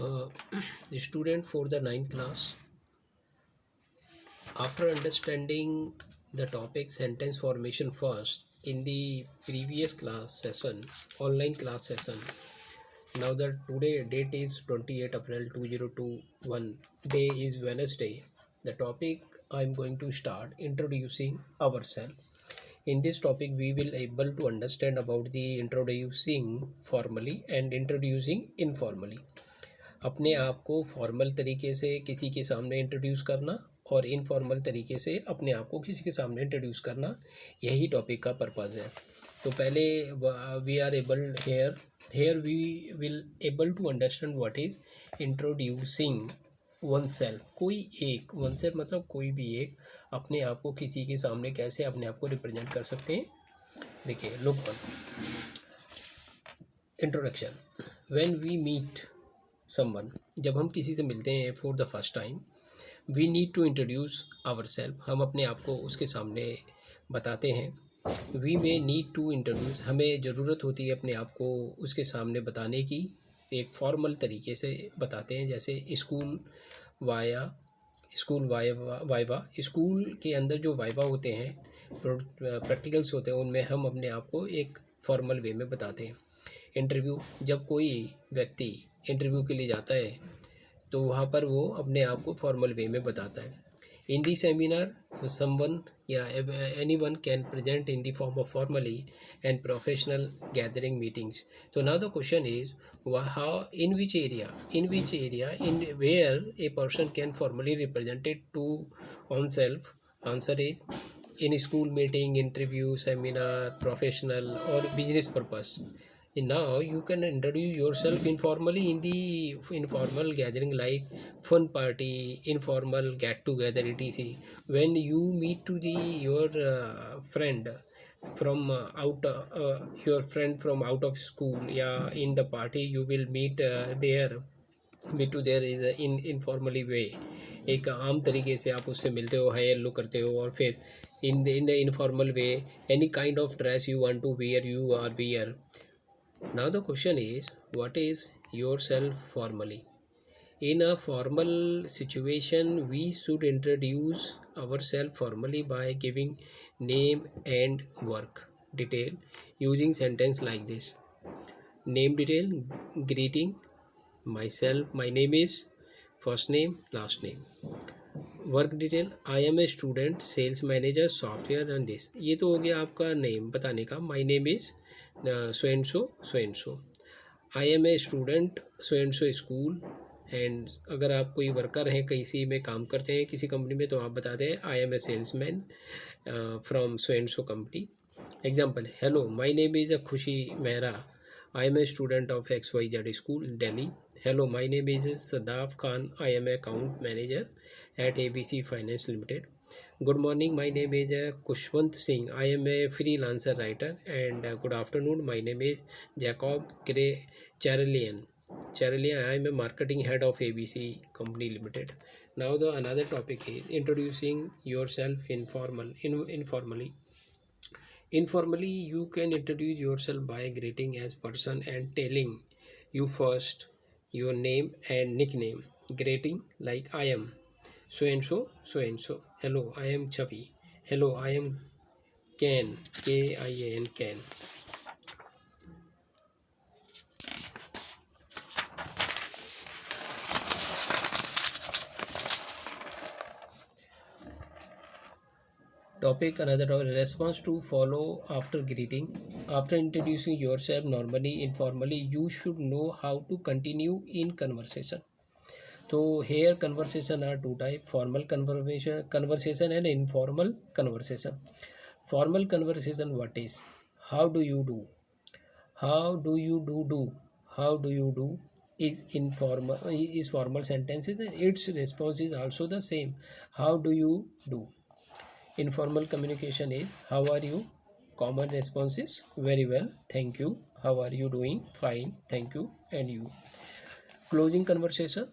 uh, student for the ninth class. After understanding the topic sentence formation first in the previous class session, online class session, now that today date is 28 April 2021, day is Wednesday. The topic I'm going to start introducing ourselves. In this topic we will able to understand about the introducing formally and introducing informally. अपने आप को formal तरीके से किसी के सामने introduce करना और इनफॉर्मल तरीके से अपने आप को किसी के सामने इंट्रोड्यूस करना, यही टॉपिक का पर्पज़ है। तो पहले we are able here we will able to understand what is introducing oneself. कोई एक वन सेल्फ मतलब कोई भी एक अपने आप को किसी के सामने कैसे अपने आप को रिप्रेजेंट कर सकते हैं। देखिए, look on introduction. When we meet someone, जब हम किसी से मिलते हैं for the first time, we need to introduce our self, हम अपने आप को उसके सामने बताते हैं। We may need to introduce, हमें ज़रूरत होती है अपने आप को उसके सामने बताने की, एक फॉर्मल तरीके से बताते हैं। जैसे स्कूल वाइवा, स्कूल के अंदर जो वाइवा होते हैं, प्रैक्टिकल्स होते हैं, उनमें हम अपने आप को एक फॉर्मल वे में बताते हैं। इंटरव्यू, जब कोई व्यक्ति इंटरव्यू के लिए जाता है तो वहाँ पर वो अपने आप को फॉर्मल वे में बताता है। इन दी सेमिनार समवन या anyone can present in the form of formally and professional gathering meetings. तो now the question is how in which area in where a person can formally represented to on self. Answer is in school meeting, interview, seminar, professional or business purpose. And now you can introduce yourself informally in the informal gathering like fun party, informal get together, etc. When you meet to the your friend from your friend from out of school, yeah, in the party you will meet there, meet to there is in informally way। एक आम तरीके से आप उससे मिलते हो, hi hello करते हो, और फिर in the informal way any kind of dress you want to wear, you are wear. Now the question is, what is yourself formally? In a formal situation we should introduce ourselves formally by giving name and work detail using sentence like this. Name detail, greeting, myself, my name is, first name, last name। Work detail, I am a student sales manager software and this. ये तो हो गया आपका name बताने का, my name is so and so. I am a student so and so school. And अगर आप कोई वर्कर हैं, किसी में काम करते हैं किसी कंपनी में, तो आप बताते हैं I am a salesman from so and so company. Example, hello my name is Khushi Mehra, I am a student of XYZ school Delhi. Hello my name is Sadaf Khan, I am a account manager at ABC Finance Limited. Good morning, my name is Kushwant Singh. I am a freelancer writer. And good afternoon, my name is Jacob Charlian. I am a marketing head of ABC Company Limited. Now the another topic is introducing yourself informally. Informally, you can introduce yourself by greeting as person and telling you first your name and nickname. Greeting like I am so and so. Hello, I am Chavi. Hello, I am Ken, KIAN, Ken। Topic, another topic, response to follow after greeting. After introducing yourself normally, informally, you should know how to continue in conversation. तो here conversation are two type, formal conversation and informal conversation. Formal conversation what is, how do you do is informal, is formal sentences, and its response is also the same, how do you do। Informal communication is how are you, common response is very well, thank you, how are you doing, fine, thank you, and you। Closing conversation,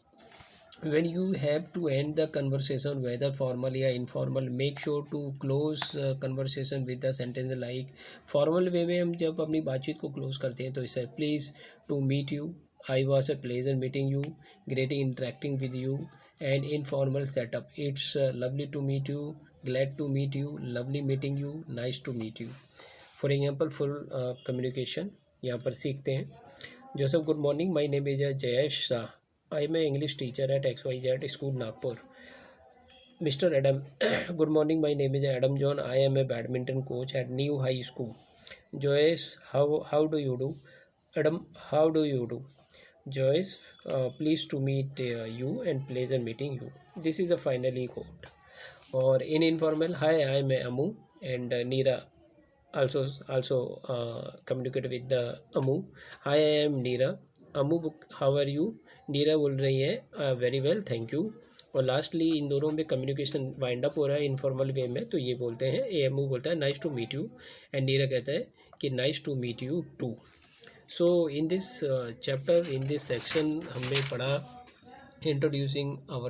when you have to end the conversation whether formal or informal, make sure to close conversation with the sentence like, formal way में हम जब अपनी बातचीत को close करते हैं तो इसे please to meet you, I was a pleasure meeting you, great interacting with you, and informal setup. It's lovely to meet you, glad to meet you, lovely meeting you, nice to meet you. For example full communication यहाँ पर सीखते हैं. Joseph, good morning, my name is Jayesh Shah, I am a English teacher at XYZ school Nagpur. Mr. Adam, good morning. My name is Adam John. I am a badminton coach at New High School. Joyce, how do you do? Adam, how do you do? Joyce, pleased to meet you and pleasure meeting you. This is a finally quote. Or in informal, hi, I am Amu, and Neera also communicate with the Amu. Hi, I am Neera. Amu, how are you? Neera बोल रही है very well, thank you. और lastly इन दोनों में communication wind up हो रहा है informal वे में, तो ये बोलते हैं, AMU बोलता है nice to meet you, and Neera कहता है कि nice to meet you too. So in this chapter, in this section हमने पढ़ा इंट्रोड्यूसिंग आवर